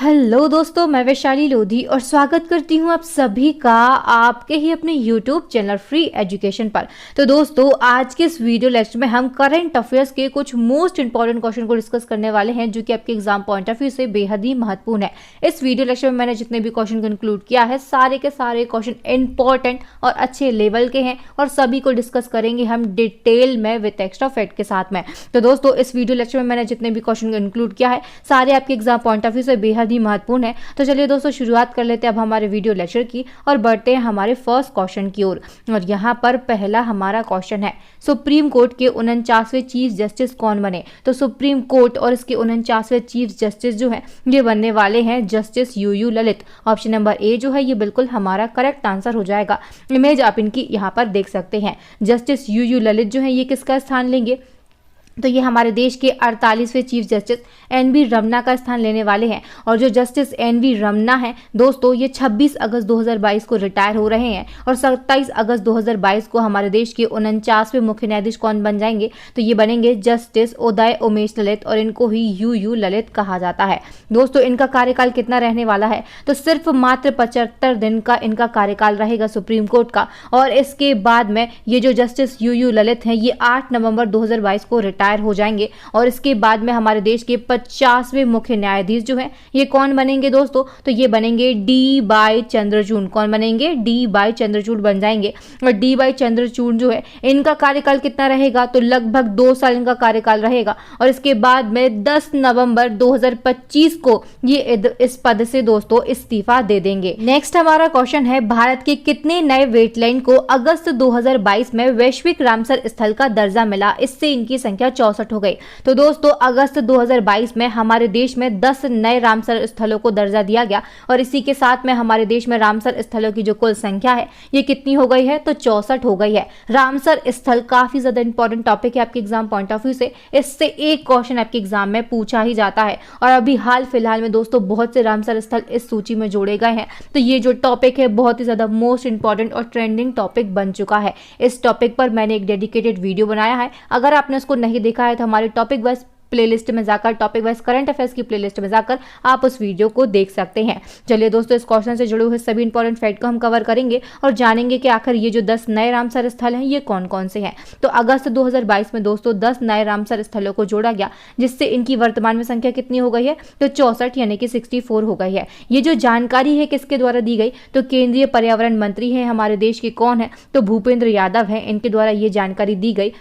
Hello दोस्तों, मैं वैशाली लोधी और स्वागत करती हूं आप सभी का आपके ही अपने YouTube चैनल फ्री एजुकेशन पर। तो दोस्तों, आज के इस वीडियो लेक्चर में हम करंट अफेयर्स के कुछ मोस्ट इंपॉर्टेंट क्वेश्चन को डिस्कस करने वाले हैं, जो कि आपके एग्जाम पॉइंट ऑफ व्यू से बेहद ही महत्वपूर्ण है। इस वीडियो लेक्चर में मैंने जितने भी क्वेश्चन को इंक्लूड किया है, सारे के सारे क्वेश्चन इंपॉर्टेंट और अच्छे लेवल के हैं और सभी को डिस्कस करेंगे हम डिटेल में विद एक्स्ट्रा फैक्ट के साथ में। तो दोस्तों, इस वीडियो लेक्चर में मैंने जितने भी क्वेश्चन को इंक्लूड किया है, सारे आपके एग्जाम पॉइंट ऑफ व्यू से बेहद ही महत्वपूर्ण है। तो चलिए दोस्तों, शुरुआत कर लेते हैं अब हमारे वीडियो लेक्चर की और बढ़ते हैं हमारे फर्स्ट क्वेश्चन की ओर। और यहाँ पर पहला हमारा क्वेश्चन है, सुप्रीम कोर्ट के 49वें चीफ जस्टिस कौन बने? तो सुप्रीम कोर्ट और इसके 49वें चीफ जस्टिस जो है ये बनने वाले हैं justice U U Lalit. Option number A जो है ये बिल्कुल हमारा करेक्ट आंसर हो जाएगा। इमेज आप इनकी यहाँ पर देख सकते हैं। जस्टिस यूयू ललित जो है ये किसका स्थान लेंगे? तो ये हमारे देश के 48वें चीफ जस्टिस एन.वी. रमन्ना का स्थान लेने वाले हैं। और जो जस्टिस एन.वी. रमन्ना हैं दोस्तों, ये 26 अगस्त 2022 को रिटायर हो रहे हैं और 27 अगस्त 2022 को हमारे देश के 49वें मुख्य न्यायाधीश कौन बन जाएंगे? तो ये बनेंगे जस्टिस उदय उमेश ललित और इनको ही यू ललित कहा जाता है। दोस्तों, इनका कार्यकाल कितना रहने वाला है? तो सिर्फ मात्र 75 दिन का इनका कार्यकाल रहेगा सुप्रीम कोर्ट का। और इसके बाद में ये जो जस्टिस यू ललित हैं ये 8 नवंबर 2022 को रिटायर हो जाएंगे। और इसके बाद में हमारे देश के 50वें मुख्य न्यायाधीश जो है ये कौन बनेंगे दोस्तों? तो ये बनेंगे डी चंद्रचूड़। कौन बनेंगे? डी चंद्रचूड़ बन जाएंगे। और डी चंद्रचूड़ जो है इनका कार्यकाल कितना रहेगा? तो लगभग 2 साल इनका कार्यकाल रहेगा। और इसके बाद में 10 नवंबर 2025 को ये इस पद से दोस्तों इस्तीफा दे देंगे। नेक्स्ट हमारा क्वेश्चन है, भारत के कितने नए वेटलैंड को अगस्त 2022 में वैश्विक रामसर स्थल का दर्जा मिला? इससे इनकी संख्या 64 हो गई। तो दोस्तों, अगस्त 2022 में हमारे देश में 10 नए रामसर स्थलों को दर्जा दिया गया और इसी के साथ में हमारे देश में रामसर स्थलों की जो कुल संख्या है ये कितनी हो गई है? तो 64 हो गई है। रामसर स्थल काफी ज्यादा इंपॉर्टेंट टॉपिक है आपके एग्जाम पॉइंट ऑफ व्यू से। इससे एक क्वेश्चन आपके एग्जाम में पूछा ही जाता है और अभी हाल फिलहाल में दोस्तों बहुत से रामसर स्थल इस सूची में जोड़े गए हैं। तो ये जो टॉपिक है बहुत ही ज्यादा मोस्ट इंपॉर्टेंट और ट्रेंडिंग टॉपिक बन चुका है। इस टॉपिक पर मैंने एक डेडिकेटेड वीडियो बनाया है, अगर आपने उसको नहीं देखा है तो हमारे टॉपिक वाइज प्लेलिस्ट में जाकर, टॉपिक वाइज करंट अफेयर्स की प्लेलिस्ट में जाकर आप उस वीडियो को देख सकते हैं। चलिए दोस्तों, इस क्वेश्चन से जुड़े हुए सभी इंपॉर्टेंट फैक्ट को हम कवर करेंगे और जानेंगे कि आखिर ये जो 10 नए रामसर स्थल हैं ये कौन कौन से हैं। तो अगस्त 2022 में दोस्तों 10 नए रामसर स्थलों को जोड़ा गया, जिससे इनकी वर्तमान में संख्या कितनी हो गई है? तो 64 यानी कि 64 हो गई है। ये जो जानकारी है किसके द्वारा दी गई? तो केंद्रीय पर्यावरण मंत्री है हमारे देश के, कौन है? तो भूपेंद्र यादव है, इनके द्वारा ये जानकारी दी गई।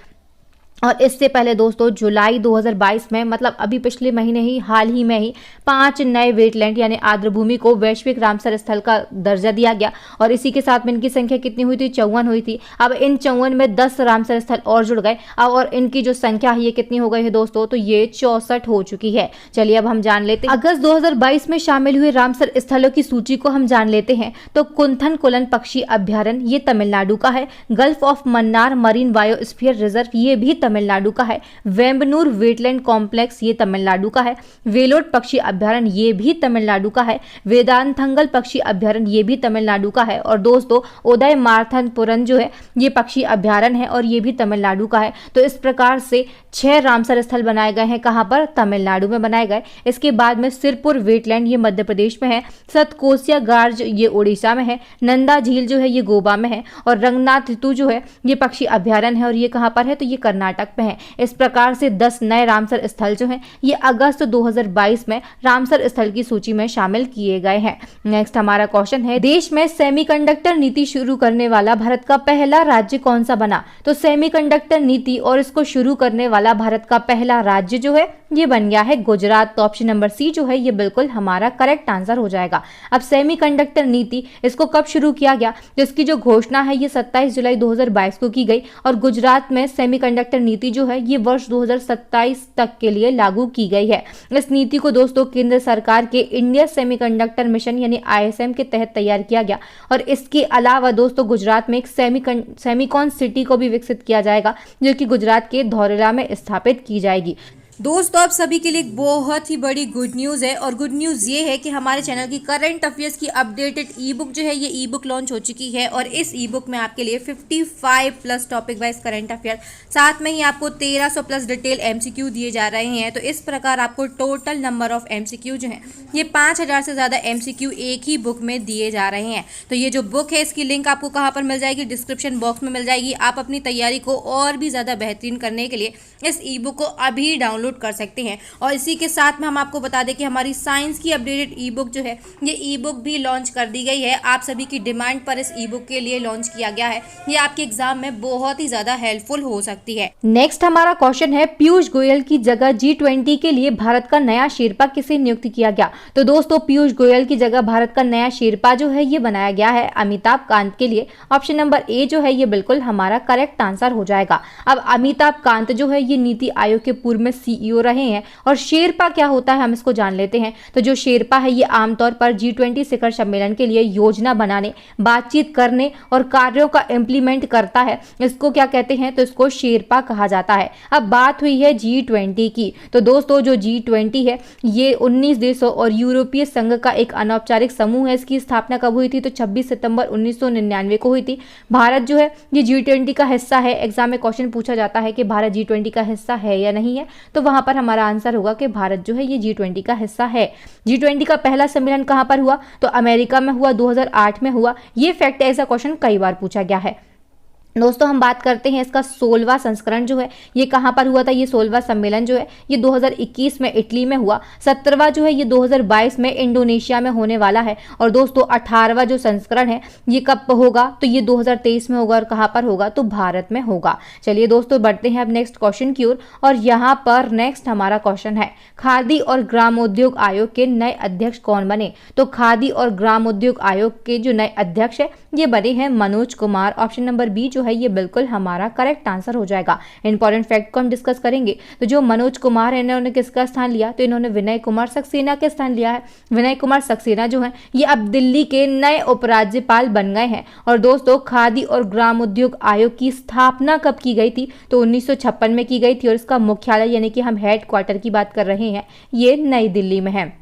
और इससे पहले दोस्तों जुलाई 2022 में, मतलब अभी पिछले महीने ही, हाल ही में ही 5 नए वेटलैंड यानी आर्द्रभूमि को वैश्विक रामसर स्थल का दर्जा दिया गया और इसी के साथ में इनकी संख्या कितनी हुई थी? 54 हुई थी। अब इन 54 में 10 रामसर स्थल और जुड़ गए और इनकी जो संख्या है ये कितनी हो गई है दोस्तों? तो ये 64 हो चुकी है। चलिए अब हम जान लेते हैं अगस्त 2022 में शामिल हुए रामसर स्थलों की सूची को हम जान लेते हैं। तो कुंथन-कुलन पक्षी अभ्यारण्य ये तमिलनाडु का है। Gulf of Mannar marine biosphere reserve ये भी तमिलनाडु का है। वेम्बनूर वेटलैंड कॉम्प्लेक्स ये तमिलनाडु का है। वेलोड पक्षी अभ्यारण्य ये भी तमिलनाडु का है। वेदांतंगल पक्षी अभ्यारण्य ये भी तमिलनाडु का है। और दोस्तों उदय मार्थनपुरम जो है ये पक्षी अभ्यारण्य है और ये भी तमिलनाडु का है। तो इस प्रकार से 6 रामसर स्थल बनाए गए हैं। कहां पर? तमिलनाडु में बनाए गए। इसके बाद में सिरपुर वेटलैंड ये मध्य प्रदेश में है। सतकोसिया गार्ज ये उड़ीसा में है। नंदा झील जो है ये गोवा में है। और रंगनाथ ऋतु जो है ये पक्षी अभ्यारण्य है और ये कहां पर है? तो ये कर्नाटक में है। इस प्रकार से 10 नए रामसर स्थल जो हैं ये अगस्त 2022 में रामसर स्थल की सूची में शामिल किए गए हैं। नेक्स्ट हमारा क्वेश्चन है, देश में सेमीकंडक्टर नीति शुरू करने वाला भारत का पहला राज्य कौन सा बना? तो सेमीकंडक्टर नीति और इसको शुरू करने वाला भारत का पहला राज्य जो है ये बन गया है गुजरात। तो ऑप्शन नंबर सी जो है ये बिल्कुल हमारा करेक्ट आंसर हो जाएगा। अब सेमीकंडक्टर नीति इसको कब शुरू किया गया? जिसकी जो घोषणा है ये 27 जुलाई 2022 को की गई और गुजरात में सेमीकंडक्टर नीति जो है ये वर्ष 2027 तक के लिए लागू की गई है। इस नीति को दोस्तों केंद्र सरकार के इंडिया सेमीकंडक्टर मिशन यानी ISM के तहत तैयार किया गया। और इसके अलावा दोस्तों गुजरात में एक सेमीकॉन सिटी को भी विकसित किया जाएगा, जो कि गुजरात के धौरेरा में स्थापित की जाएगी। दोस्तों आप सभी के लिए एक बहुत ही बड़ी गुड न्यूज़ है और गुड न्यूज़ ये है कि हमारे चैनल की करंट अफेयर्स की अपडेटेड ई बुक जो है ये ई बुक लॉन्च हो चुकी है और इस ई बुक में आपके लिए 55 plus topic wise current affair, साथ में ही आपको 1300 प्लस डिटेल एमसीक्यू दिए जा रहे हैं। तो इस प्रकार आपको टोटल नंबर ऑफ एमसीक्यू जो है ये 5000 से ज़्यादा एमसीक्यू एक ही बुक में दिए जा रहे हैं। तो ये जो बुक है इसकी लिंक आपको कहाँ पर मिल जाएगी, डिस्क्रिप्शन बॉक्स में मिल जाएगी। आप अपनी तैयारी को और भी ज़्यादा बेहतरीन करने के लिए इस ई बुक को अभी डाउनलोड कर सकते हैं। और इसी के साथ में हम आपको बता दें कि हमारी साइंस की अपडेटेड ई बुक जो है ये ई बुक भी लॉन्च कर दी गई है। आप सभी की डिमांड पर इस ई बुक के लिए लॉन्च किया गया है। ये आपके एग्जाम में बहुत ही ज्यादा हेल्पफुल हो सकती है। नेक्स्ट हमारा क्वेश्चन है, पीयूष गोयल की जगह G20 के लिए भारत का नया शेरपा किसे नियुक्त किया गया। तो दोस्तों पीयूष गोयल की जगह भारत का नया शेरपा जो है ये बनाया गया है अमिताभ कांत के लिए। ऑप्शन नंबर ए जो है ये बिल्कुल हमारा करेक्ट आंसर हो जाएगा। अब अमिताभ कांत जो है ये नीति आयोग के पूर्व में सीईओ रहे हैं। और शेरपा क्या होता है हम इसको जान लेते हैं। तो जो शेरपा है ये आमतौर पर G20 शिखर सम्मेलन के लिए योजना बनाने, बातचीत करने और कार्यों का इम्प्लीमेंट करता है। इसको क्या कहते हैं, तो इसको शेरपा कहा जाता है। अब बात हुई है G20 की, तो दोस्तों जो G20 है ये 19 देशों और यूरोपीय संघ का एक अनौपचारिक समूह है। इसकी स्थापना कब हुई थी, तो 26 सितंबर 1999 को हुई थी। भारत जो है ये G20 का हिस्सा है। एग्जाम में क्वेश्चन पूछा जाता है कि भारत G20 का हिस्सा है या नहीं है, तो वहां पर हमारा आंसर होगा कि भारत जो है ये G20 का हिस्सा है। G20 का पहला सम्मेलन कहां पर हुआ, तो अमेरिका में हुआ, 2008 में हुआ। ये फैक्ट ऐसा क्वेश्चन कई बार पूछा गया है। दोस्तों हम बात करते हैं इसका 16वां संस्करण जो है ये कहाँ पर हुआ था। ये 16वां सम्मेलन जो है ये 2021 में इटली में हुआ। 17वां जो है ये 2022 में इंडोनेशिया में होने वाला है। और दोस्तों 18वां जो संस्करण है ये कब होगा, तो ये 2023 में होगा। और कहाँ पर होगा, तो भारत में होगा। चलिए दोस्तों बढ़ते हैं अब नेक्स्ट क्वेश्चन की ओर। और यहाँ पर नेक्स्ट हमारा क्वेश्चन है, खादी और ग्रामोद्योग आयोग के नए अध्यक्ष कौन बने। तो खादी और ग्रामोद्योग आयोग के जो नए अध्यक्ष है ये बने हैं Manoj Kumar. Option number B जो है ये बिल्कुल हमारा करेक्ट आंसर हो जाएगा। इंपॉर्टेंट फैक्ट को हम डिस्कस करेंगे। तो जो मनोज कुमार है इन्होंने किसका स्थान लिया, तो इन्होंने विनय कुमार सक्सेना के स्थान लिया है। विनय कुमार सक्सेना जो है ये अब दिल्ली के नए उपराज्यपाल बन गए हैं। और दोस्तों खादी और ग्रामोद्योग आयोग की स्थापना कब की गई थी, तो 1956 में की गई थी। और इसका मुख्यालय यानी कि हम हेड क्वार्टर की बात कर रहे हैं ये नई दिल्ली में है।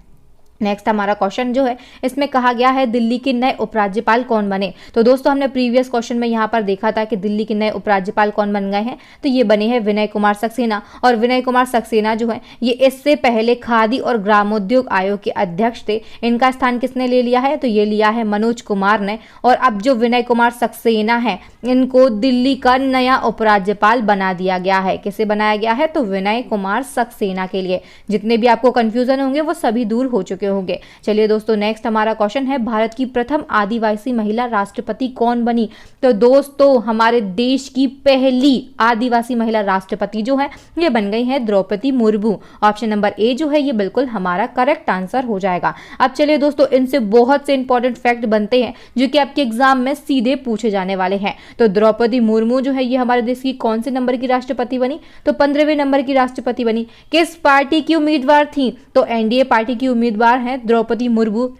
नेक्स्ट हमारा क्वेश्चन जो है इसमें कहा गया है दिल्ली के नए उपराज्यपाल कौन बने। तो दोस्तों हमने प्रीवियस क्वेश्चन में यहाँ पर देखा था कि दिल्ली के नए उपराज्यपाल कौन बन गए हैं, तो ये बने हैं विनय कुमार सक्सेना। और विनय कुमार सक्सेना जो है ये इससे पहले खादी और ग्रामोद्योग आयोग के अध्यक्ष थे। इनका स्थान किसने ले लिया है, तो ये लिया है मनोज कुमार ने। और अब जो विनय कुमार सक्सेना है इनको दिल्ली का नया उपराज्यपाल बना दिया गया है। किसे बनाया गया है, तो विनय कुमार सक्सेना के लिए। जितने भी आपको कंफ्यूजन होंगे वो सभी दूर हो चुके होंगे। चलिए दोस्तों नेक्स्ट हमारा क्वेश्चन है, भारत की प्रथम आदिवासी महिला राष्ट्रपति कौन बनी। तो दोस्तों हमारे देश की पहली आदिवासी महिला राष्ट्रपति जो है ये बन गई है Draupadi Murmu. Option number A जो है ये बिल्कुल हमारा करेक्ट आंसर हो जाएगा। अब चलिए दोस्तों इनसे बहुत से इंपॉर्टेंट फैक्ट बनते हैं जो कि आपके एग्जाम में सीधे पूछे जाने वाले हैं। तो द्रौपदी मुर्मू जो है ये हमारे देश की कौन से नंबर की राष्ट्रपति बनी, तो 15वें नंबर की राष्ट्रपति बनी। किस पार्टी की उम्मीदवार थी, तो एनडीए पार्टी की उम्मीदवार हैं द्रौपदी मुर्मू।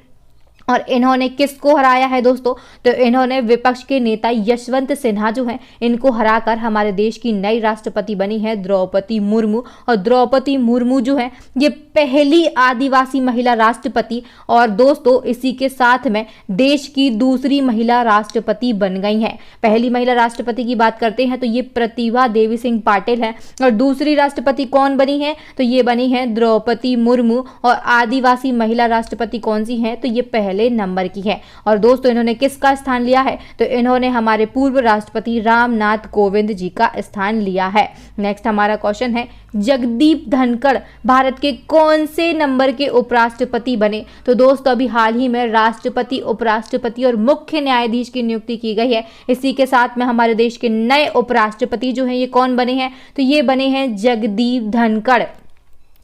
और इन्होंने किसको हराया है दोस्तों, तो इन्होंने विपक्ष के नेता यशवंत सिन्हा जो हैं इनको हराकर हमारे देश की नई राष्ट्रपति बनी है द्रौपदी मुर्मू। और द्रौपदी मुर्मू जो है ये पहली आदिवासी महिला राष्ट्रपति और दोस्तों इसी के साथ में देश की दूसरी महिला राष्ट्रपति बन गई हैं। पहली महिला राष्ट्रपति की बात करते हैं तो ये प्रतिभा देवी सिंह पाटिल है। और दूसरी राष्ट्रपति कौन बनी है, तो ये बनी है द्रौपदी मुर्मू। और आदिवासी महिला राष्ट्रपति कौन सी है, तो ये पहले नंबर की है। और दोस्तों इन्होंने किसका स्थान लिया है, तो इन्होंने हमारे पूर्व राष्ट्रपति रामनाथ कोविंद जी का स्थान लिया है। नेक्स्ट हमारा क्वेश्चन है, जगदीप धनखड़ भारत के कौन से नंबर के उपराष्ट्रपति बने। तो दोस्तों अभी हाल ही में राष्ट्रपति, उपराष्ट्रपति और मुख्य न्यायाधीश की नियुक्ति की गई है। इसी के साथ में हमारे देश के नए उपराष्ट्रपति जो हैं ये कौन बने हैं, तो ये बने हैं जगदीप धनखड़।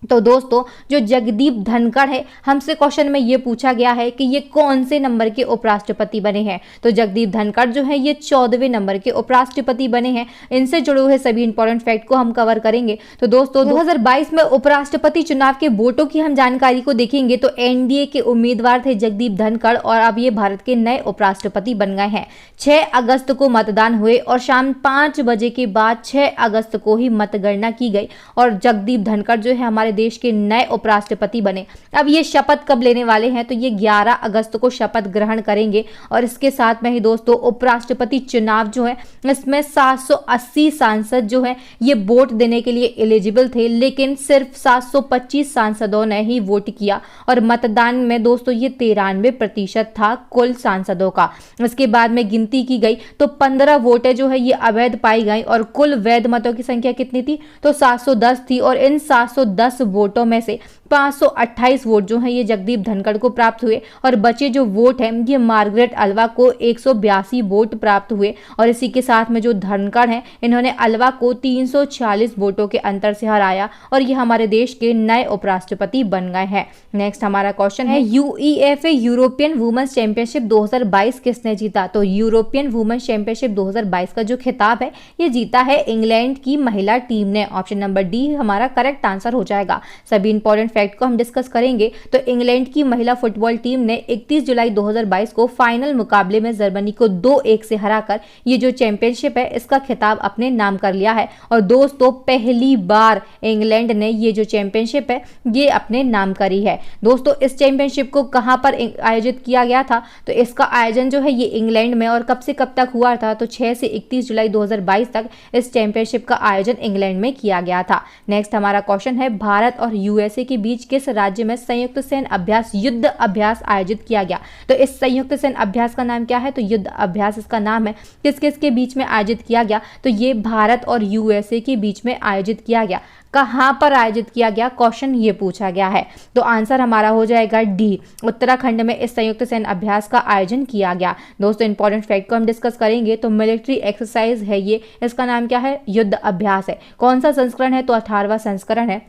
तो दोस्तों जो जगदीप धनखड़ है, हमसे क्वेश्चन में ये पूछा गया है कि ये कौन से नंबर के उपराष्ट्रपति बने हैं। तो जगदीप धनखड़ जो है ये 14वें नंबर के उपराष्ट्रपति बने हैं। इनसे जुड़े हुए सभी इंपॉर्टेंट फैक्ट को हम कवर करेंगे। तो दोस्तों 2022 में उपराष्ट्रपति चुनाव के वोटों की हम जानकारी को देखेंगे तो एनडीए के उम्मीदवार थे जगदीप धनखड़ और अब ये भारत के नए उपराष्ट्रपति बन गए हैं। 6 अगस्त को मतदान हुए और शाम 5 बजे के बाद 6 अगस्त को ही मतगणना की गई और जगदीप धनखड़ जो है हमारे देश के नए उपराष्ट्रपति बने। अब ये शपथ कब लेने वाले हैं तो ये 11 अगस्त को शपथ ग्रहण करेंगे और इसके साथ में ही दोस्तों उपराष्ट्रपति चुनाव जो है इसमें 780 सांसद जो है ये वोट देने के लिए एलिजिबल थे, लेकिन सिर्फ 725 सांसदों ने ही वोट किया और मतदान में दोस्तों ये 93% था कुल सांसदों का। इसके बाद में गिनती की गई तो 15 वोटें जो है ये अवैध पाई गई और कुल वैध मतों की संख्या कितनी थी तो 710 थी और इन 710 वोटों में से 528 वोट जो है ये जगदीप धनखड़ को प्राप्त हुए और बचे जो वोट हैं ये मार्गरेट अल्वा को 182 वोट प्राप्त हुए और इसी के साथ में जो धनखड़ हैं इन्होंने अल्वा को 346 वोटों के अंतर से हराया और ये हमारे देश के नए उपराष्ट्रपति बन गए हैं। नेक्स्ट हमारा क्वेश्चन है यूईएफए यूरोपियन वुमेन्स चैंपियनशिप 2022 किसने जीता। तो यूरोपियन वुमेन्स चैंपियनशिप 2022 का जो खिताब है ये जीता है इंग्लैंड की महिला टीम ने। ऑप्शन नंबर डी हमारा करेक्ट आंसर हो जाएगा। सभी इंपॉर्टेंट फैक्ट को हम डिस्कस करेंगे। तो इंग्लैंड की महिला फुटबॉल टीम ने 31 जुलाई 2022 को फाइनल मुकाबले में जर्मनी को 2-1 से हराकर ये जो चैंपियनशिप है इसका खिताब अपने नाम कर लिया है और दोस्तों पहली बार इंग्लैंड ने ये जो चैंपियनशिप है ये अपने नाम करी है। दोस्तों इस चैंपियनशिप को कहां पर आयोजित किया गया था तो इसका आयोजन जो है ये इंग्लैंड में और कब से कब तक हुआ था तो 6 से 31 जुलाई 2022 तक इस चैंपियनशिप का आयोजन इंग्लैंड में किया गया था। नेक्स्ट हमारा क्वेश्चन है भारत और यूएसए के बीच किस राज्य में संयुक्त सैन्य अभ्यास युद्ध अभ्यास आयोजित किया गया। तो इस संयुक्त सैन्य अभ्यास का नाम क्या है तो युद्ध अभ्यास इसका नाम है। किस किस के बीच में आयोजित किया गया तो ये भारत और यूएसए के बीच में आयोजित किया गया। कहां पर आयोजित किया गया क्वेश्चन ये पूछा गया है। तो आंसर हमारा हो जाएगा डी, उत्तराखंड में इस संयुक्त सैन्य अभ्यास का आयोजन किया गया। दोस्तों इंपॉर्टेंट फैक्ट को हम डिस्कस करेंगे तो मिलिट्री एक्सरसाइज है ये, इसका नाम क्या है युद्ध अभ्यास है। कौन सा संस्करण है तो 18वां संस्करण है।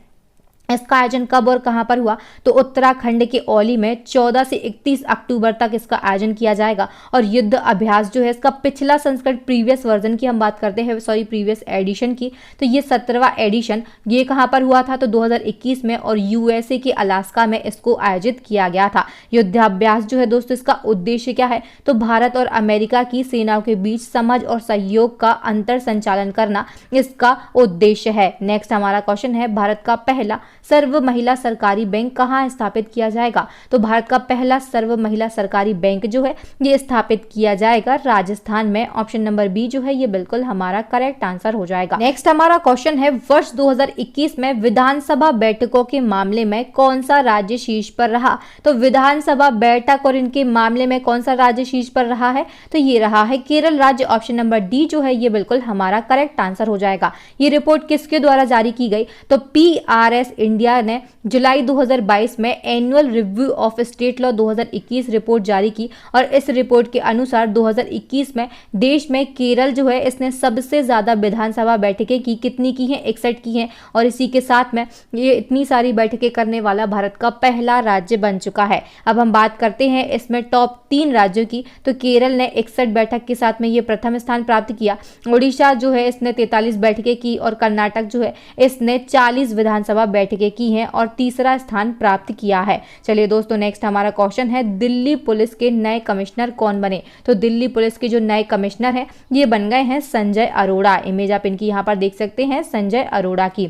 इसका आयोजन कब और कहां पर हुआ तो उत्तराखंड के औली में 14 से 31 अक्टूबर तक इसका आयोजन किया जाएगा और युद्ध अभ्यास जो है इसका पिछला संस्करण प्रीवियस वर्जन की हम बात करते हैं प्रीवियस एडिशन की तो ये 17वां एडिशन ये कहां पर हुआ था तो 2021 में और यूएसए के अलास्का में इसको आयोजित किया गया था। युद्धाभ्यास जो है दोस्तों इसका उद्देश्य क्या है तो भारत और अमेरिका की सेनाओं के बीच समझ और सहयोग का अंतर संचालन करना इसका उद्देश्य है। नेक्स्ट हमारा क्वेश्चन है भारत का पहला सर्व महिला सरकारी बैंक कहाँ स्थापित किया जाएगा। तो भारत का पहला सर्व महिला सरकारी बैंक जो है ये स्थापित किया जाएगा राजस्थान में। ऑप्शन नंबर बी जो है ये बिल्कुल हमारा करेक्ट आंसर हो जाएगा। नेक्स्ट हमारा क्वेश्चन है वर्ष 2021 में विधानसभा बैठकों के मामले में कौन सा राज्य शीर्ष पर रहा। तो विधानसभा बैठक और इनके मामले में कौन सा राज्य शीर्ष पर रहा है तो ये रहा है केरल राज्य। ऑप्शन नंबर डी जो है ये बिल्कुल हमारा करेक्ट आंसर हो जाएगा। ये रिपोर्ट किसके द्वारा जारी की गई तो PRS इंडिया ने जुलाई 2022 में annual review of state law 2021 report जारी की और इस रिपोर्ट के अनुसार 2021 में देश में केरल जो है इसने सबसे ज्यादा विधानसभा बैठकें की। कितनी की हैं 61 की हैं और इसी के साथ में ये इतनी सारी बैठकें करने वाला भारत का पहला राज्य बन चुका है। अब हम बात करते हैं इसमें टॉप 3 राज्यों की। तो केरल ने 61 बैठक के साथ में ये प्रथम स्थान प्राप्त किया। उड़ीसा जो है इसने 43 बैठकें की और कर्नाटक जो है इसने 40 विधानसभा बैठकें की हैं और तीसरा स्थान प्राप्त किया है। चलिए दोस्तों नेक्स्ट हमारा क्वेश्चन है दिल्ली पुलिस के नए कमिश्नर कौन बने। तो दिल्ली पुलिस के जो नए कमिश्नर हैं ये बन गए हैं संजय अरोड़ा। इमेज आप इनकी यहाँ पर देख सकते हैं संजय अरोड़ा की।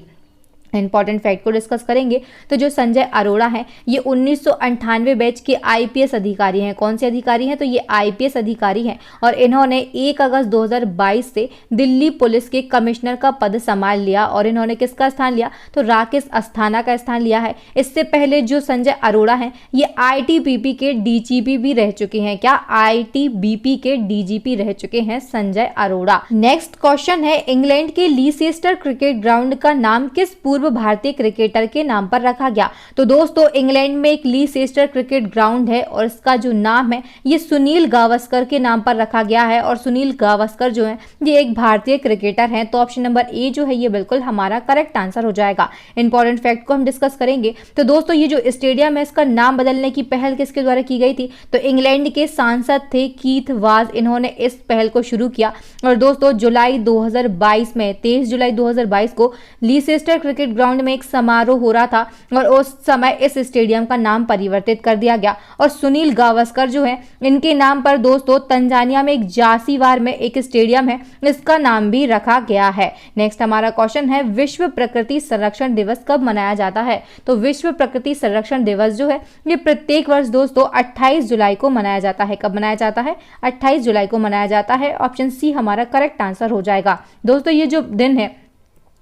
इंपॉर्टेंट फैक्ट को डिस्कस करेंगे तो जो संजय अरोड़ा हैं ये 1998 बैच के IPS अधिकारी हैं। कौन से अधिकारी हैं तो ये IPS अधिकारी हैं और इन्होंने 1 अगस्त 2022 से दिल्ली पुलिस के कमिश्नर का पद संभाल लिया और इन्होंने किसका स्थान लिया तो राकेश अस्थाना का स्थान लिया है। इससे पहले जो संजय अरोड़ा हैं ये ITBP के DGP भी रह चुके हैं। क्या ITBP के DGP रह चुके हैं संजय अरोड़ा। नेक्स्ट क्वेश्चन है इंग्लैंड के लीसेस्टर क्रिकेट ग्राउंड का नाम किस पूर्व पूर्व भारतीय क्रिकेटर के नाम पर रखा गया? तो दोस्तों इंग्लैंड में एक लीसेस्टर क्रिकेट ग्राउंड है और इसका जो नाम है ये सुनील गावस्कर के नाम पर रखा गया है। और सुनील गावस्कर जो है ये एक भारतीय क्रिकेटर हैं। तो ऑप्शन नंबर ए जो है ये बिल्कुल हमारा करेक्ट आंसर हो जाएगा। इंपॉर्टेंट फैक्ट को हम डिस्कस करेंगे। तो दोस्तों ये जो स्टेडियम है इसका नाम बदलने की पहल किसके द्वारा की गई थी? तो इंग्लैंड के सांसद थे कीथ वाज, इन्होंने इस पहल को शुरू किया। और दोस्तों जुलाई 2022 में 23 जुलाई 2022 को लीसेस्टर क्रिकेट ग्राउंड में एक समारोह हो रहा था और उस समय इस स्टेडियम का नाम परिवर्तित कर दिया गया। और सुनील गावस्कर जो है इनके नाम पर दोस्तों तंजानिया में एक जासीवार में एक स्टेडियम है, इसका नाम भी रखा गया है। नेक्स्ट हमारा क्वेश्चन है विश्व प्रकृति संरक्षण दिवस कब मनाया जाता है? तो विश्व प्रकृति संरक्षण दिवस जो है ये प्रत्येक वर्ष दोस्तों 28 जुलाई को मनाया जाता है। कब मनाया जाता है? 28 जुलाई को मनाया जाता है। ऑप्शन सी हमारा करेक्ट आंसर हो जाएगा। दोस्तों ये जो दिन है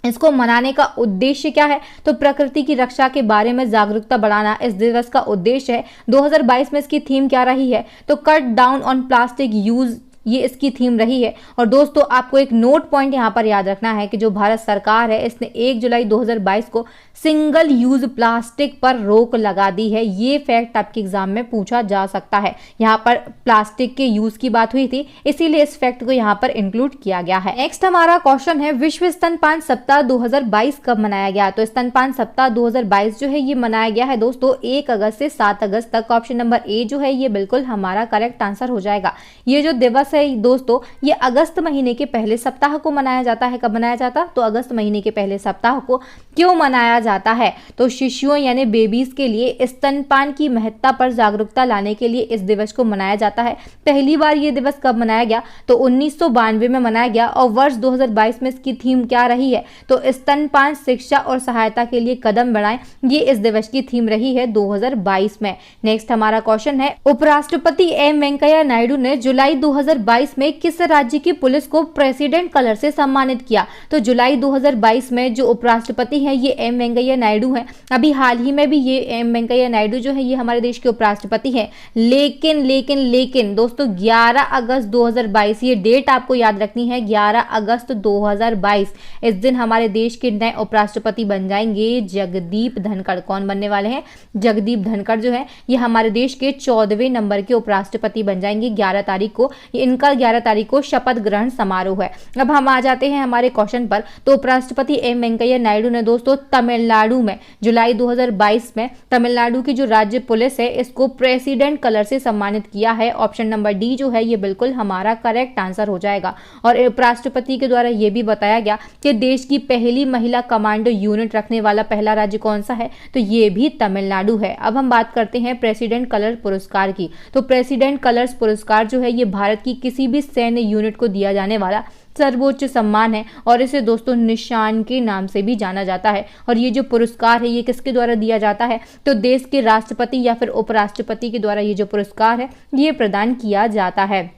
इसको मनाने का उद्देश्य क्या है? तो प्रकृति की रक्षा के बारे में जागरूकता बढ़ाना इस दिवस का उद्देश्य है। 2022 में इसकी थीम क्या रही है? तो cut down on plastic use, ये इसकी थीम रही है। और दोस्तों आपको एक नोट पॉइंट यहाँ पर याद रखना है कि जो भारत सरकार है इसने 1 जुलाई 2022 को सिंगल यूज प्लास्टिक पर रोक लगा दी है। ये फैक्ट आपके एग्जाम में पूछा जा सकता है। यहाँ पर प्लास्टिक के यूज की बात हुई थी, इसीलिए इस फैक्ट को यहाँ पर इंक्लूड किया गया है। नेक्स्ट हमारा क्वेश्चन है विश्व स्तनपान सप्ताह 2022 कब मनाया गया? तो स्तनपान सप्ताह 2022 जो है ये मनाया गया है दोस्तों 1 अगस्त से 7 अगस्त तक। ऑप्शन नंबर ए जो है ये बिल्कुल हमारा करेक्ट आंसर हो जाएगा। ये जो दिवस दोस्तों ये अगस्त महीने के पहले सप्ताह को मनाया जाता है। कब मनाया जाता? तो अगस्त महीने के पहले सप्ताह को। क्यों मनाया जाता है? तो शिशुओं यानी बेबीज के लिए स्तनपान की महत्ता पर जागरूकता लाने के लिए इस दिवस को मनाया जाता है। पहली बार ये दिवस कब मनाया गया? तो 1992 में मनाया गया। और वर्ष 2022 में इसकी थीम क्या रही है? तो स्तनपान शिक्षा और सहायता के लिए कदम बढ़ाएं, ये इस दिवस की थीम रही है 2022 में। नेक्स्ट हमारा क्वेश्चन है उपराष्ट्रपति एम वेंकैया नायडू ने जुलाई 2022 में किस राज्य की पुलिस को प्रेसिडेंट कलर से सम्मानित किया? तो जुलाई 2022 में जो उपराष्ट्रपति हैं ये एम वेंकैया नायडू हैं। अभी हाल ही में भी ये एम वेंकैया नायडू जो है ये हमारे देश के उपराष्ट्रपति हैं। लेकिन दोस्तों 11 अगस्त 2022 ये डेट आपको याद रखनी है, 11 अगस्त 2022 इस दिन हमारे देश के नए उपराष्ट्रपति बन जाएंगे जगदीप धनखड़। कौन बनने वाले हैं? जगदीप धनखड़ जो है ये हमारे देश के 14वें नंबर के उपराष्ट्रपति बन जाएंगे 11 तारीख को। इनका 11 तारीख को शपथ ग्रहण समारोह है। अब हम आ जाते हैं हमारे क्वेश्चन पर। तो उपराष्ट्रपति एम वेंकैया नायडू ने दोस्तों तमिलनाडु में जुलाई 2022 में तमिलनाडु की जो राज्य पुलिस है इसको प्रेसिडेंट कलर से सम्मानित किया है। ऑप्शन नंबर डी जो है ये बिल्कुल हमारा करेक्ट आंसर हो जाएगा। और उपराष्ट्रपति के द्वारा ये भी बताया गया कि देश की पहली महिला कमांडो यूनिट रखने वाला पहला राज्य कौन सा है? तो ये भी तमिलनाडु है। अब हम बात करते हैं प्रेसिडेंट कलर पुरस्कार की। तो प्रेसिडेंट कलर्स पुरस्कार जो है ये भारत की किसी भी सैन्य यूनिट को दिया जाने वाला सर्वोच्च सम्मान है और इसे दोस्तों निशान के नाम से भी जाना जाता है। और ये जो पुरस्कार है ये किसके द्वारा दिया जाता है? तो देश के राष्ट्रपति या फिर उपराष्ट्रपति के द्वारा ये जो पुरस्कार है ये प्रदान किया जाता है।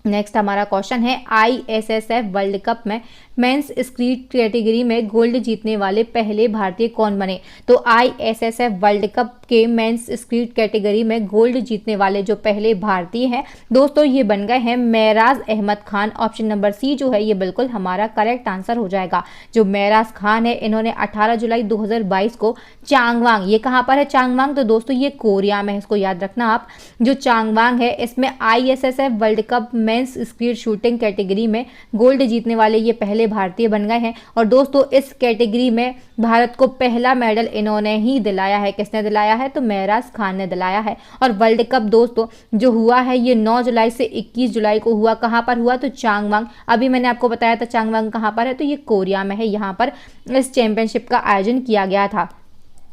नेक्स्ट हमारा क्वेश्चन है ISSF वर्ल्ड कप में मेंस स्क्रीट कैटेगरी में गोल्ड जीतने वाले पहले भारतीय कौन बने? तो ISSF वर्ल्ड कप के मेंस स्क्रीट कैटेगरी में गोल्ड जीतने वाले जो पहले भारतीय हैं दोस्तों ये बन गए हैं Meraj Ahmed Khan. Option number C जो है ये बिल्कुल हमारा करेक्ट आंसर हो जाएगा। जो मेराज खान है इन्होंने 18 जुलाई 2022 को चांगवांग, ये कहाँ पर है चांगवांग? तो दोस्तों ये कोरिया में है, इसको याद रखना आप। जो चांगवांग है इसमें ISSF world cup men's skeet shooting category में गोल्ड जीतने वाले ये पहले भारतीय बन गए हैं। और दोस्तों इस कैटेगरी में भारत को पहला मेडल इन्होंने ही दिलाया है। किसने दिलाया है? तो मेराज खान ने दिलाया है। और वर्ल्ड कप दोस्तों जो हुआ है ये 9 जुलाई से 21 जुलाई को हुआ। कहाँ पर हुआ? तो चांगवांग। अभी मैंने आपको बताया था चांगवांग कहाँ पर है, तो ये कोरिया में है। यहाँ पर इस चैंपियनशिप का आयोजन किया गया था।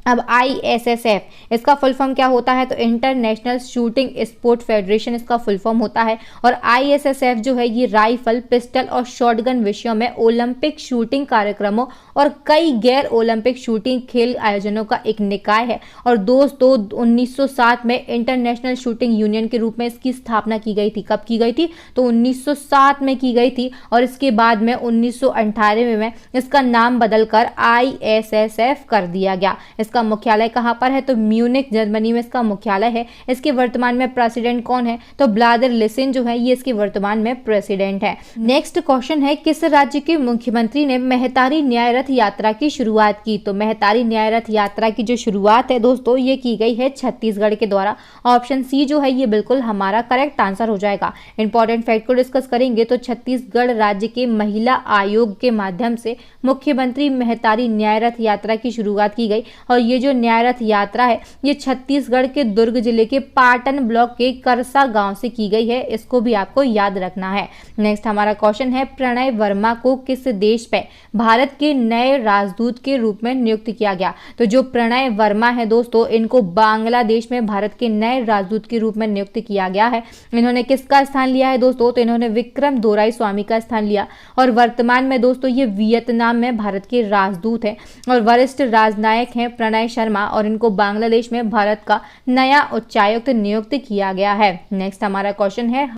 अब ISSF इसका फुल फॉर्म क्या होता है? तो इंटरनेशनल शूटिंग स्पोर्ट फेडरेशन इसका फुल फॉर्म होता है। और ISSF जो है ये राइफल, पिस्टल और शॉटगन विषयों में ओलंपिक शूटिंग कार्यक्रमों और कई गैर ओलंपिक शूटिंग खेल आयोजनों का एक निकाय है। और दोस्तों 1907 में इंटरनेशनल शूटिंग यूनियन के रूप में इसकी स्थापना की गई थी। कब की गई थी? तो 1907 में की गई थी। और इसके बाद में 1998 में इसका नाम बदलकर ISSF कर दिया गया। इसका इसका मुख्यालय कहाँ पर है? तो म्यूनिक जर्मनी में इसका मुख्यालय है। इसके वर्तमान में प्रेसिडेंट कौन है? तो व्लादिमीर लिसिन जो है ये इसके वर्तमान में प्रेसिडेंट है। नेक्स्ट क्वेश्चन है, किस राज्य के मुख्यमंत्री ने मेहतारी न्याय रथ यात्रा की शुरुआत की? तो मेहतारी न्याय रथ यात्रा की जो शुरुआत है दोस्तों ये की गई है छत्तीसगढ़ के द्वारा। ऑप्शन सी जो है ये बिल्कुल हमारा करेक्ट आंसर हो जाएगा। इंपॉर्टेंट फैक्ट को डिस्कस करेंगे तो छत्तीसगढ़ राज्य के महिला आयोग के माध्यम से मुख्यमंत्री मेहतारी न्याय रथ यात्रा की शुरुआत की गई और ये जो न्याय रथ यात्रा है ये छत्तीसगढ़ के दुर्ग जिले के पाटन ब्लॉक के करसा गांव से की गई है। इसको भी आपको याद रखना है। नेक्स्ट हमारा क्वेश्चन है, प्रणय वर्मा को किस देश पे भारत के नए राजदूत के रूप में नियुक्त किया गया? तो जो प्रणय वर्मा है दोस्तों इनको बांग्लादेश में भारत के नए राजदूत के रूप में नियुक्त किया गया है। इन्होंने किसका स्थान लिया है दोस्तों? तो इन्होंने विक्रम दोराई स्वामी का स्थान लिया और वर्तमान में दोस्तों ये वियतनाम में भारत के राजदूत हैं और वरिष्ठ राजनायक हैं प्रणय शर्मा और इनको बांग्लादेश में भारत का नया उच्चायुक्त नियुक्त किया गया है। नेक्स्ट हमारा क्वेश्चन है,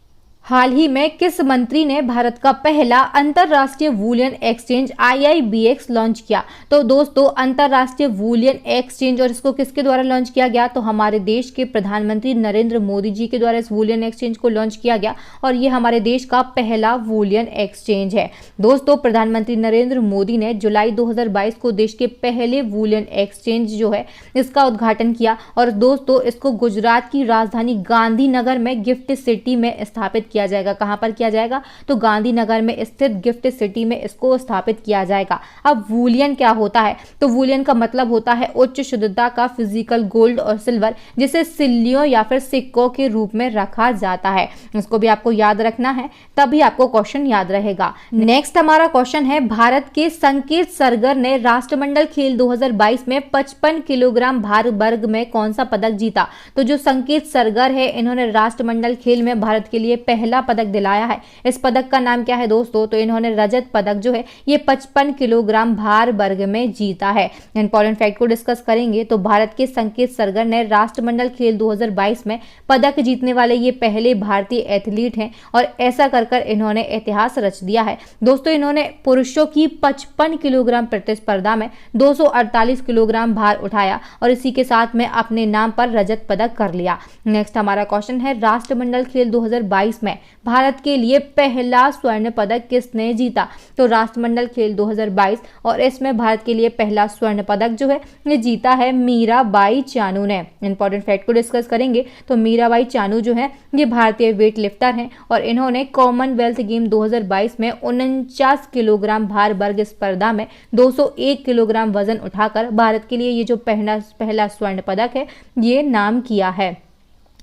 हाल ही में किस मंत्री ने भारत का पहला अंतरराष्ट्रीय बुलियन एक्सचेंज IIBX लॉन्च किया? तो दोस्तों अंतरराष्ट्रीय बुलियन एक्सचेंज और इसको किसके द्वारा लॉन्च किया गया? तो हमारे देश के प्रधानमंत्री नरेंद्र मोदी जी के द्वारा इस बुलियन एक्सचेंज को लॉन्च किया गया और ये हमारे देश का पहला बुलियन एक्सचेंज है। दोस्तों प्रधानमंत्री नरेंद्र मोदी ने जुलाई 2022 को देश के पहले बुलियन एक्सचेंज जो है इसका उद्घाटन किया और दोस्तों इसको गुजरात की राजधानी गांधीनगर में गिफ्ट सिटी में स्थापित किया जाएगा। कहां पर किया जाएगा? तो गांधीनगर में स्थित गिफ्ट सिटी में इसको स्थापित किया जाएगा। अब बुलियन क्या होता है? तो बुलियन का मतलब होता है उच्च शुद्धता का फिजिकल गोल्ड और सिल्वर जिसे सिल्लियों या फिर सिक्कों के रूप में रखा जाता है। इसको भी आपको याद रखना है तभी आपको क्वेश्चन याद रहेगा। नेक्स्ट हमारा क्वेश्चन है, भारत के संकेत सरगर ने राष्ट्रमंडल खेल 2022 में 55 किलोग्राम भार वर्ग में कौन सा पदक जीता? तो जो संकेत सरगर है इन्होंने राष्ट्रमंडल खेल में भारत के लिए पहला पदक दिलाया है। इस पदक का नाम क्या है दोस्तों? तो इन्होंने रजत पदक जो है ये 55 किलोग्राम भार वर्ग में जीता है। इंपॉर्टेंट फैक्ट को डिस्कस करेंगे तो भारत के संकेत सरगर ने राष्ट्रमंडल खेल 2022 में पदक जीतने वाले ये पहले भारतीय एथलीट हैं और ऐसा कर कर इन्होंने इतिहास रच दिया है। दोस्तों इन्होंने पुरुषों की 55 किलोग्राम प्रतिस्पर्धा में 248 किलोग्राम भार उठाया और इसी के साथ में अपने नाम पर रजत पदक कर लिया। नेक्स्ट हमारा क्वेश्चन है, राष्ट्रमंडल खेल 2022 में भारत के लिए पहला स्वर्ण पदक किसने जीता? तो राष्ट्रमंडल खेल 2022 और इसमें भारत के लिए पहला स्वर्ण पदक जो है ये जीता है मीराबाई चानू ने। इंपॉर्टेंट फैक्ट को डिस्कस करेंगे तो मीराबाई चानू जो है ये भारतीय वेट लिफ्टर हैं और इन्होंने कॉमनवेल्थ गेम 2022 में 49 किलोग्राम भार वर्ग स्पर्धा में 201 किलोग्राम वजन उठाकर भारत के लिए ये जो पहला स्वर्ण पदक है ये नाम किया है।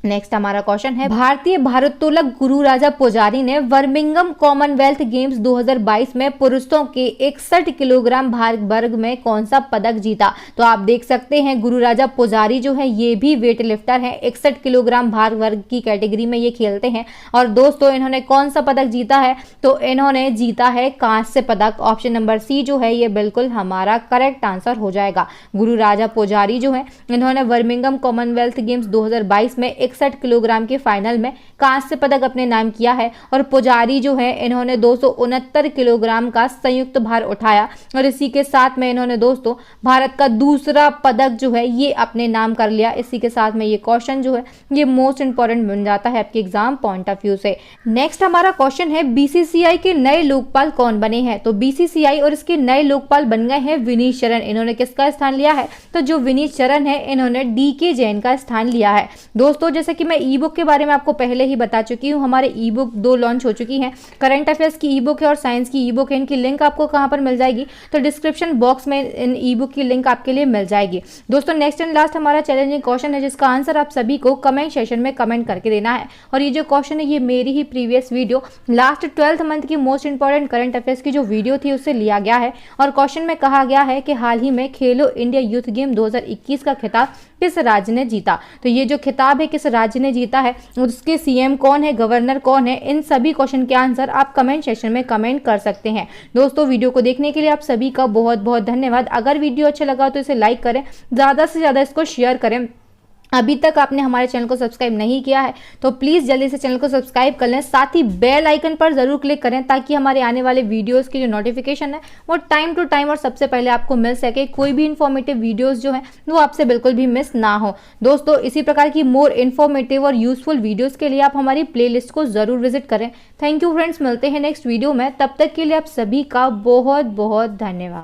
नेक्स्ट हमारा क्वेश्चन है, भारतीय भारोत्तोलक गुरुराजा पुजारी ने बर्मिंघम कॉमनवेल्थ गेम्स 2022 में पुरुषों के 61 किलोग्राम भार वर्ग में कौन सा पदक जीता? तो आप देख सकते हैं गुरुराजा पुजारी जो है ये भी वेट लिफ्टर हैं, 61 किलोग्राम भार वर्ग की कैटेगरी में ये खेलते हैं और दोस्तों इन्होंने कौन सा पदक जीता है? तो इन्होंने जीता है कांस्य पदक। ऑप्शन नंबर सी जो है ये बिल्कुल हमारा करेक्ट आंसर हो जाएगा। गुरुराजा पुजारी जो है इन्होंने बर्मिंघम कॉमनवेल्थ गेम्स 2022 में 61 किलोग्राम के फाइनल में कांस्य पदक अपने नाम किया है और पुजारी जो है इन्होंने 269 किलोग्राम का संयुक्त भार उठाया और इसी के साथ में इन्होंने दोस्तों भारत का दूसरा पदक जो है ये अपने नाम कर लिया। इसी के साथ में ये क्वेश्चन जो है ये मोस्ट इंपॉर्टेंट बन जाता है आपके एग्जाम पॉइंट ऑफ व्यू से। नेक्स्ट हमारा क्वेश्चन है, बीसीसीआई के नए लोकपाल कौन बने हैं? तो बीसीसीआई और इसके नए लोकपाल बन गए हैं विनीत शरण। इन्होंने किसका स्थान लिया है? तो जो विनीत शरण है इन्होंने DK जैन का स्थान लिया है। दोस्तों जैसे कि मैं ई बुक के बारे में आपको पहले ही बता चुकी हूँ, हमारे ई बुक 2 लॉन्च हो चुकी हैं। करंट अफेयर्स की ई बुक है और साइंस की ई बुक है। इनकी लिंक आपको कहाँ पर मिल जाएगी? तो डिस्क्रिप्शन बॉक्स में इन ई बुक की लिंक आपके लिए मिल जाएगी। दोस्तों नेक्स्ट एंड लास्ट हमारा चैलेंजिंग क्वेश्चन है जिसका आंसर आप सभी को कमेंट सेशन में कमेंट करके देना है। और ये जो क्वेश्चन है ये मेरी ही previous video last 12th month की मोस्ट इंपॉर्टेंट करंट अफेयर्स की जो वीडियो थी उससे लिया गया है। और क्वेश्चन में कहा गया है कि हाल ही में खेलो इंडिया यूथ गेम 2021 का खिताब किस राज्य ने जीता? तो ये जो खिताब है किस राज्य ने जीता है, उसके CM कौन है, गवर्नर कौन है, इन सभी क्वेश्चन के आंसर आप कमेंट सेक्शन में कमेंट कर सकते हैं। दोस्तों वीडियो को देखने के लिए आप सभी का बहुत बहुत धन्यवाद। अगर वीडियो अच्छा लगा तो इसे लाइक करें, ज़्यादा से ज़्यादा इसको शेयर करें अभी तक आपने हमारे चैनल को सब्सक्राइब नहीं किया है तो प्लीज़ जल्दी से चैनल को सब्सक्राइब कर लें, साथ ही बेल आइकन पर ज़रूर क्लिक करें ताकि हमारे आने वाले वीडियोस की जो नोटिफिकेशन है वो टाइम टू टाइम और सबसे पहले आपको मिल सके। कोई भी इन्फॉर्मेटिव वीडियोस जो है वो आपसे बिल्कुल भी मिस ना हो। दोस्तों, इसी प्रकार की मोर इन्फॉर्मेटिव और यूजफुल वीडियोज़ के लिए आप हमारी प्ले को ज़रूर विजिट करें। थैंक यू फ्रेंड्स, मिलते हैं नेक्स्ट वीडियो में। तब तक के लिए आप सभी का बहुत बहुत धन्यवाद।